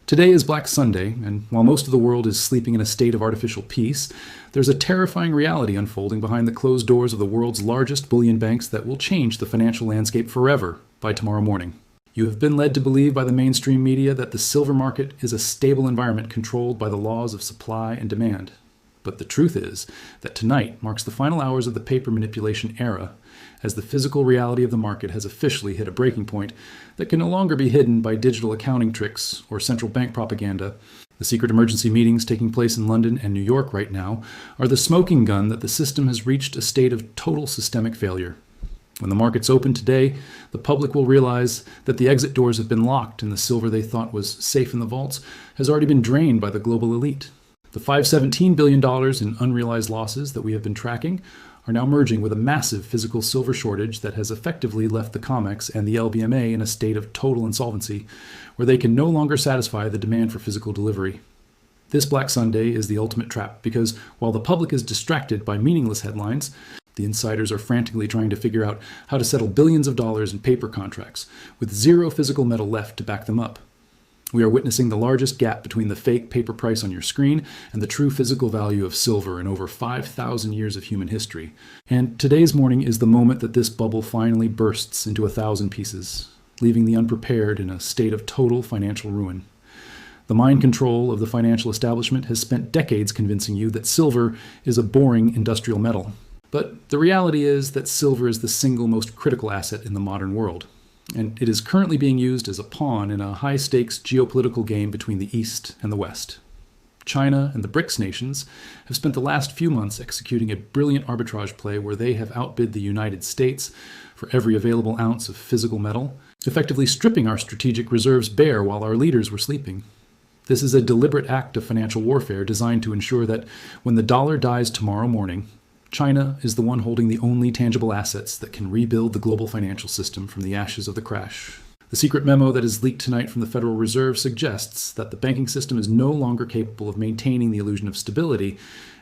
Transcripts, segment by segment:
Today is Black Sunday, and while most of the world is sleeping in a state of artificial peace, there's a terrifying reality unfolding behind the closed doors of the world's largest bullion banks that will change the financial landscape forever by tomorrow morning. You have been led to believe by the mainstream media that the silver market is a stable environment controlled by the laws of supply and demand. But the truth is that tonight marks the final hours of the paper manipulation era, as the physical reality of the market has officially hit a breaking point that can no longer be hidden by digital accounting tricks or central bank propaganda. The secret emergency meetings taking place in London and New York right now are the smoking gun that the system has reached a state of total systemic failure. When the markets open today, the public will realize that the exit doors have been locked and the silver they thought was safe in the vaults has already been drained by the global elite. The $517 billion in unrealized losses that we have been tracking are now merging with a massive physical silver shortage that has effectively left the COMEX and the LBMA in a state of total insolvency, where they can no longer satisfy the demand for physical delivery. This Black Sunday is the ultimate trap because while the public is distracted by meaningless headlines, the insiders are frantically trying to figure out how to settle billions of dollars in paper contracts with zero physical metal left to back them up. We are witnessing the largest gap between the fake paper price on your screen and the true physical value of silver in over 5,000 years of human history. And today's morning is the moment that this bubble finally bursts into 1,000 pieces, leaving the unprepared in a state of total financial ruin. The mind control of the financial establishment has spent decades convincing you that silver is a boring industrial metal. But the reality is that silver is the single most critical asset in the modern world. And it is currently being used as a pawn in a high-stakes geopolitical game between the East and the West. China and the BRICS nations have spent the last few months executing a brilliant arbitrage play where they have outbid the United States for every available ounce of physical metal, effectively stripping our strategic reserves bare while our leaders were sleeping. This is a deliberate act of financial warfare designed to ensure that when the dollar dies tomorrow morning, China is the one holding the only tangible assets that can rebuild the global financial system from the ashes of the crash. The secret memo that is leaked tonight from the Federal Reserve suggests that the banking system is no longer capable of maintaining the illusion of stability,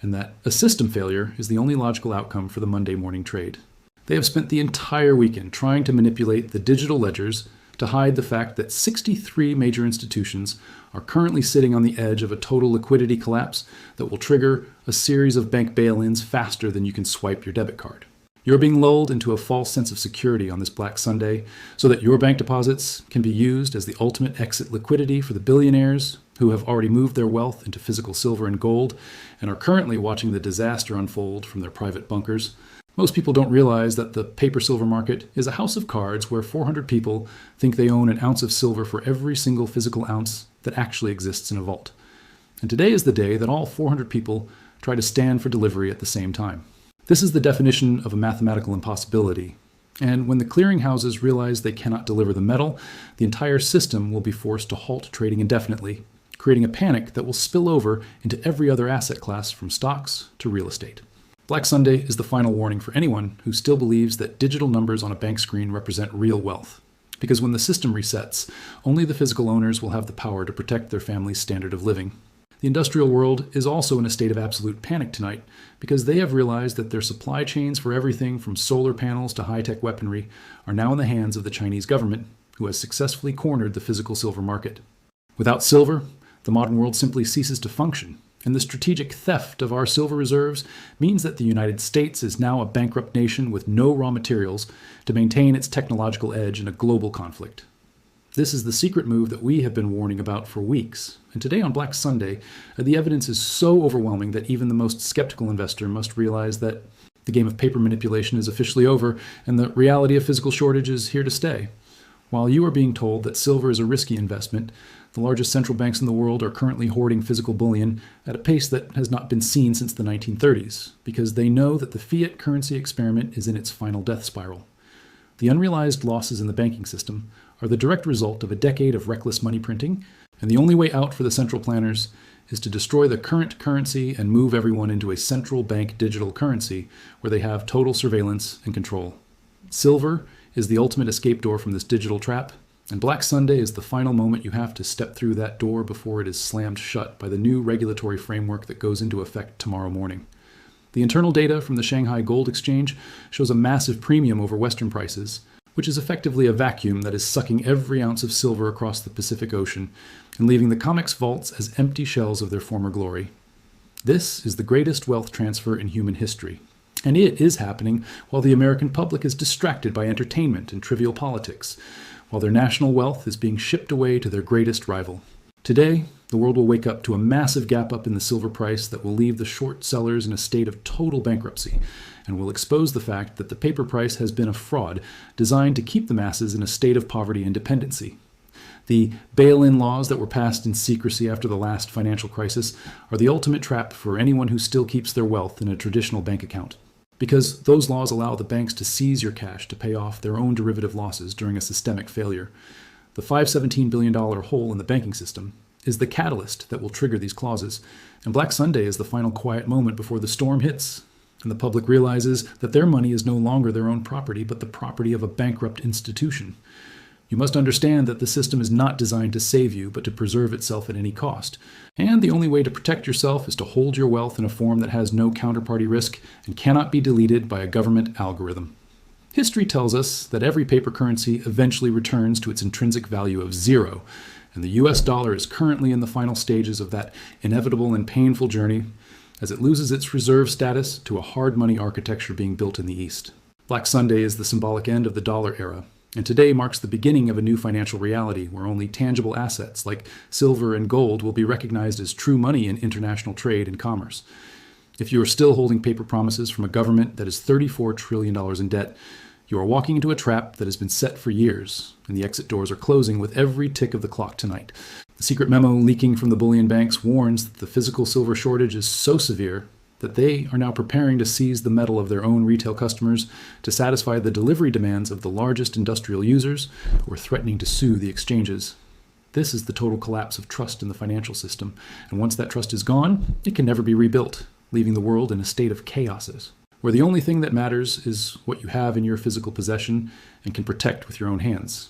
and that a system failure is the only logical outcome for the Monday morning trade. They have spent the entire weekend trying to manipulate the digital ledgers to hide the fact that 63 major institutions are currently sitting on the edge of a total liquidity collapse that will trigger a series of bank bail-ins faster than you can swipe your debit card. You're being lulled into a false sense of security on this Black Sunday so that your bank deposits can be used as the ultimate exit liquidity for the billionaires who have already moved their wealth into physical silver and gold and are currently watching the disaster unfold from their private bunkers. Most people don't realize that the paper silver market is a house of cards where 400 people think they own an ounce of silver for every single physical ounce that actually exists in a vault. And today is the day that all 400 people try to stand for delivery at the same time. This is the definition of a mathematical impossibility. And when the clearinghouses realize they cannot deliver the metal, the entire system will be forced to halt trading indefinitely, creating a panic that will spill over into every other asset class from stocks to real estate. Black Sunday is the final warning for anyone who still believes that digital numbers on a bank screen represent real wealth. Because when the system resets, only the physical owners will have the power to protect their family's standard of living. The industrial world is also in a state of absolute panic tonight because they have realized that their supply chains for everything from solar panels to high-tech weaponry are now in the hands of the Chinese government, who has successfully cornered the physical silver market. Without silver, the modern world simply ceases to function. And the strategic theft of our silver reserves means that the United States is now a bankrupt nation with no raw materials to maintain its technological edge in a global conflict. This is the secret move that we have been warning about for weeks. And today on Black Sunday, the evidence is so overwhelming that even the most skeptical investor must realize that the game of paper manipulation is officially over and the reality of physical shortage is here to stay. While you are being told that silver is a risky investment, the largest central banks in the world are currently hoarding physical bullion at a pace that has not been seen since the 1930s, because they know that the fiat currency experiment is in its final death spiral. The unrealized losses in the banking system are the direct result of a decade of reckless money printing, and the only way out for the central planners is to destroy the current currency and move everyone into a central bank digital currency where they have total surveillance and control. Silver is the ultimate escape door from this digital trap, and Black Sunday is the final moment you have to step through that door before it is slammed shut by the new regulatory framework that goes into effect tomorrow morning. The internal data from the Shanghai Gold Exchange shows a massive premium over Western prices, which is effectively a vacuum that is sucking every ounce of silver across the Pacific Ocean and leaving the COMEX vaults as empty shells of their former glory. This is the greatest wealth transfer in human history, and it is happening while the American public is distracted by entertainment and trivial politics, while their national wealth is being shipped away to their greatest rival. Today, the world will wake up to a massive gap up in the silver price that will leave the short sellers in a state of total bankruptcy, and will expose the fact that the paper price has been a fraud designed to keep the masses in a state of poverty and dependency. The bail-in laws that were passed in secrecy after the last financial crisis are the ultimate trap for anyone who still keeps their wealth in a traditional bank account. Because those laws allow the banks to seize your cash to pay off their own derivative losses during a systemic failure. The $517 billion hole in the banking system is the catalyst that will trigger these clauses, and Black Sunday is the final quiet moment before the storm hits, and the public realizes that their money is no longer their own property, but the property of a bankrupt institution. You must understand that the system is not designed to save you, but to preserve itself at any cost. And the only way to protect yourself is to hold your wealth in a form that has no counterparty risk and cannot be deleted by a government algorithm. History tells us that every paper currency eventually returns to its intrinsic value of zero, and the US dollar is currently in the final stages of that inevitable and painful journey as it loses its reserve status to a hard money architecture being built in the East. Black Sunday is the symbolic end of the dollar era, and today marks the beginning of a new financial reality where only tangible assets like silver and gold will be recognized as true money in international trade and commerce. If you are still holding paper promises from a government that is $34 trillion in debt, you are walking into a trap that has been set for years, and the exit doors are closing with every tick of the clock tonight. The secret memo leaking from the bullion banks warns that the physical silver shortage is so severe that they are now preparing to seize the metal of their own retail customers to satisfy the delivery demands of the largest industrial users who are threatening to sue the exchanges. This is the total collapse of trust in the financial system, and once that trust is gone, it can never be rebuilt, leaving the world in a state of chaoses, where the only thing that matters is what you have in your physical possession and can protect with your own hands.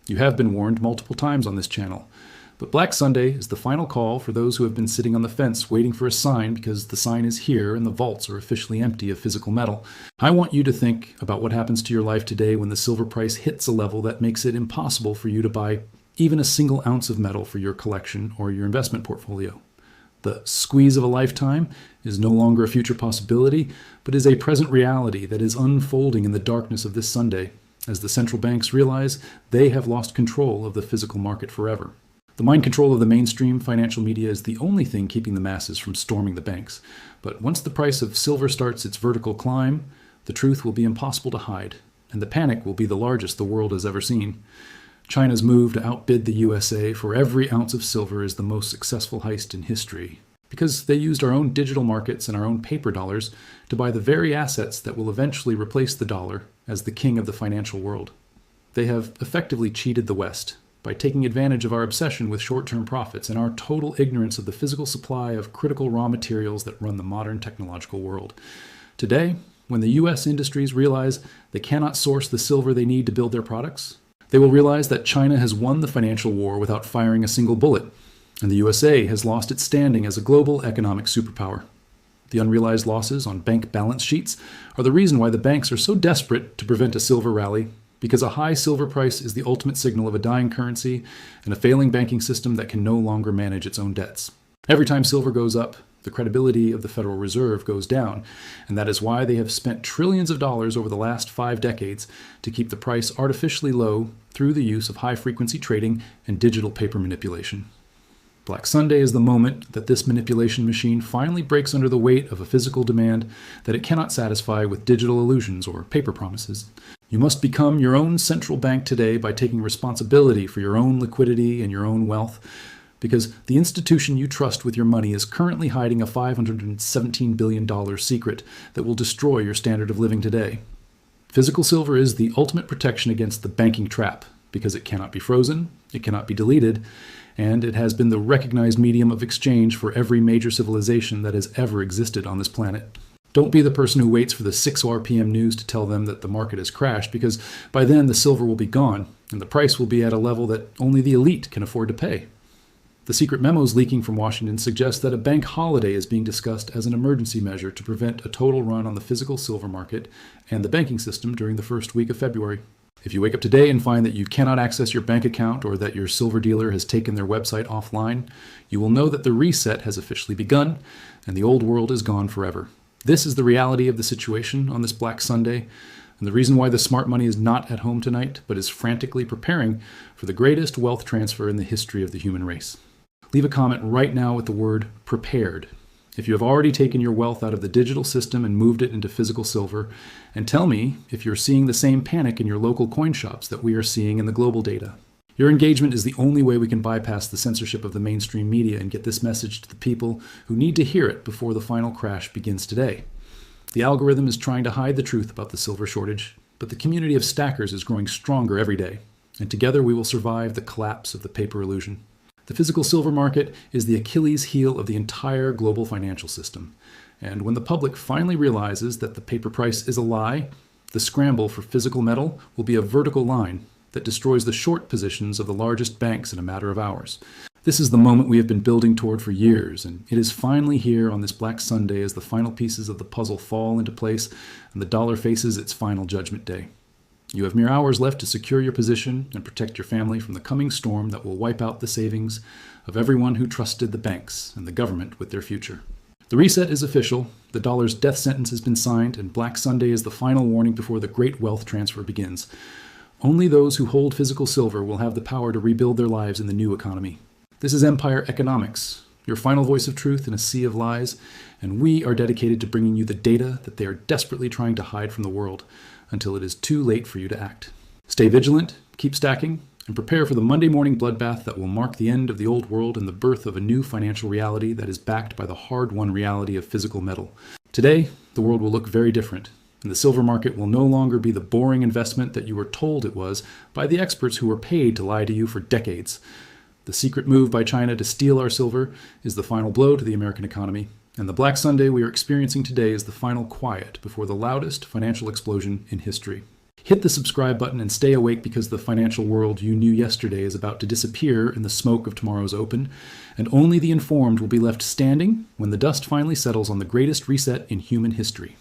You have been warned multiple times on this channel, but Black Sunday is the final call for those who have been sitting on the fence waiting for a sign because the sign is here and the vaults are officially empty of physical metal. I want you to think about what happens to your life today when the silver price hits a level that makes it impossible for you to buy even a single ounce of metal for your collection or your investment portfolio. The squeeze of a lifetime is no longer a future possibility, but is a present reality that is unfolding in the darkness of this Sunday, as the central banks realize they have lost control of the physical market forever. The mind control of the mainstream financial media is the only thing keeping the masses from storming the banks. But once the price of silver starts its vertical climb, the truth will be impossible to hide, and the panic will be the largest the world has ever seen. China's move to outbid the USA for every ounce of silver is the most successful heist in history, because they used our own digital markets and our own paper dollars to buy the very assets that will eventually replace the dollar as the king of the financial world. They have effectively cheated the West by taking advantage of our obsession with short-term profits and our total ignorance of the physical supply of critical raw materials that run the modern technological world. Today, when the US industries realize they cannot source the silver they need to build their products, they will realize that China has won the financial war without firing a single bullet, and the USA has lost its standing as a global economic superpower. The unrealized losses on bank balance sheets are the reason why the banks are so desperate to prevent a silver rally, because a high silver price is the ultimate signal of a dying currency and a failing banking system that can no longer manage its own debts. Every time silver goes up, the credibility of the Federal Reserve goes down, and that is why they have spent trillions of dollars over the last 5 decades to keep the price artificially low through the use of high-frequency trading and digital paper manipulation. Black Sunday is the moment that this manipulation machine finally breaks under the weight of a physical demand that it cannot satisfy with digital illusions or paper promises. You must become your own central bank today by taking responsibility for your own liquidity and your own wealth, because the institution you trust with your money is currently hiding a $517 billion secret that will destroy your standard of living today. Physical silver is the ultimate protection against the banking trap, because it cannot be frozen, it cannot be deleted, and it has been the recognized medium of exchange for every major civilization that has ever existed on this planet. Don't be the person who waits for the 6 RPM news to tell them that the market has crashed, because by then the silver will be gone, and the price will be at a level that only the elite can afford to pay. The secret memos leaking from Washington suggest that a bank holiday is being discussed as an emergency measure to prevent a total run on the physical silver market and the banking system during the first week of February. If you wake up today and find that you cannot access your bank account or that your silver dealer has taken their website offline, you will know that the reset has officially begun and the old world is gone forever. This is the reality of the situation on this Black Sunday, and the reason why the smart money is not at home tonight, but is frantically preparing for the greatest wealth transfer in the history of the human race. Leave a comment right now with the word prepared if you have already taken your wealth out of the digital system and moved it into physical silver, and tell me if you're seeing the same panic in your local coin shops that we are seeing in the global data. Your engagement is the only way we can bypass the censorship of the mainstream media and get this message to the people who need to hear it before the final crash begins today. The algorithm is trying to hide the truth about the silver shortage, but the community of stackers is growing stronger every day, and together we will survive the collapse of the paper illusion. The physical silver market is the Achilles heel of the entire global financial system, and when the public finally realizes that the paper price is a lie, the scramble for physical metal will be a vertical line that destroys the short positions of the largest banks in a matter of hours. This is the moment we have been building toward for years, and it is finally here on this Black Sunday as the final pieces of the puzzle fall into place and the dollar faces its final judgment day. You have mere hours left to secure your position and protect your family from the coming storm that will wipe out the savings of everyone who trusted the banks and the government with their future. The reset is official, the dollar's death sentence has been signed, and Black Sunday is the final warning before the great wealth transfer begins. Only those who hold physical silver will have the power to rebuild their lives in the new economy. This is Empire Economics, your final voice of truth in a sea of lies, and we are dedicated to bringing you the data that they are desperately trying to hide from the world until it is too late for you to act. Stay vigilant, keep stacking, and prepare for the Monday morning bloodbath that will mark the end of the old world and the birth of a new financial reality that is backed by the hard-won reality of physical metal. Today, the world will look very different, and the silver market will no longer be the boring investment that you were told it was by the experts who were paid to lie to you for decades. The secret move by China to steal our silver is the final blow to the American economy, and the Black Sunday we are experiencing today is the final quiet before the loudest financial explosion in history. Hit the subscribe button and stay awake because the financial world you knew yesterday is about to disappear in the smoke of tomorrow's open, and only the informed will be left standing when the dust finally settles on the greatest reset in human history.